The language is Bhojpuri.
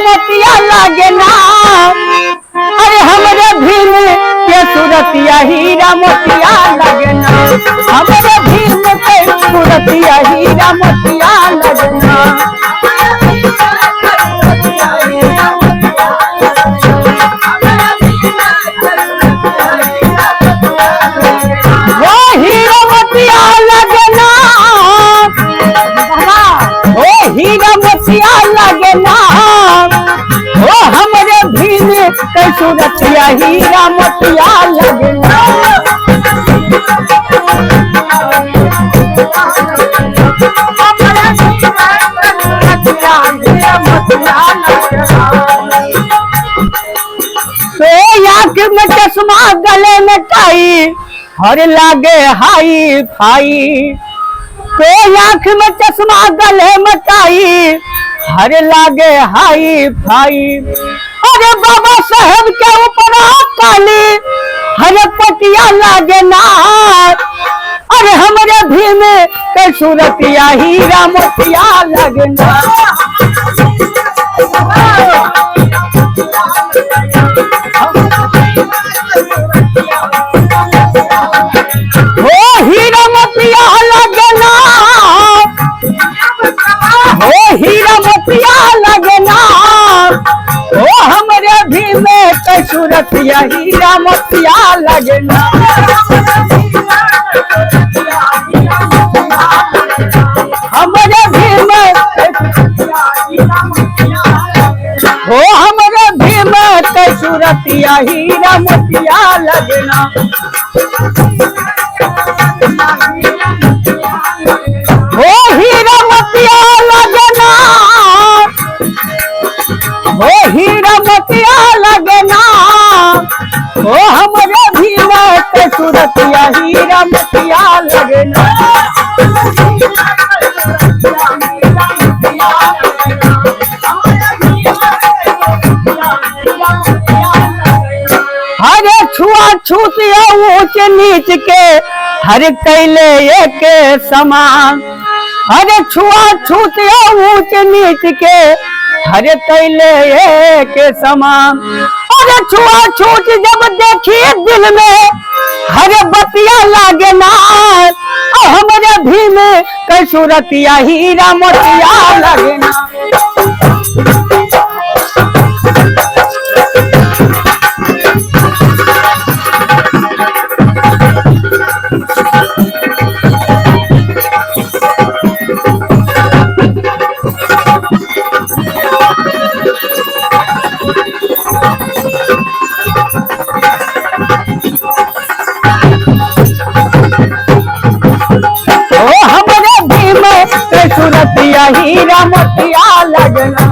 मोतिया लागे ना। अरे हमरे भीम के सूरतिया हीरा मोतिया लागे ना। हमरे भीम के सूरतिया हीरा मोतिया लागे ना। वो हीरा मोतिया लागे ना। वो हीरा मोतिया लागे ना। वो हमरे भीम के सूरतिया हीरा मोतिया लागे ना। आँख में चश्मा गले में टाई हर लागे हाई फाई। तो आँख में चश्मा गले में टाई हर लागे हाई फाई। अरे बाबा साहब के ऊपर काली हर पटिया लागे ना। अरे हमरे भीम के सूरतिया हीरा मोतिया लागे ना। हो हीरा मोतिया लागे ना। हो हीरा मोतिया लागे ना। हो हमरे भीम के सूरतिया हीरा मोतिया लागे ना। हमरे भीम हो हमरे भीम के सूरतिया हीरा मोतिया लागे ना। हो हीरा मोतिया लागे ना। हो हीरा मोतिया लागे ना। हो हमरे भीम के सूरतिया हीरा मोतिया लागे ना। हरे छुआ छूत ऊंच नीच के हर कैले एक समान। हरे छुआ छूत ऊंच नीच के हर कैले एक समान। अरे छुआ छूत जब देखी दिल में हरे बतिया लागे ना। हमरे भीम के सूरतिया हीरा मोतिया लागे ना। हमरे भीम के सूरतिया हीरा मोतिया लगना।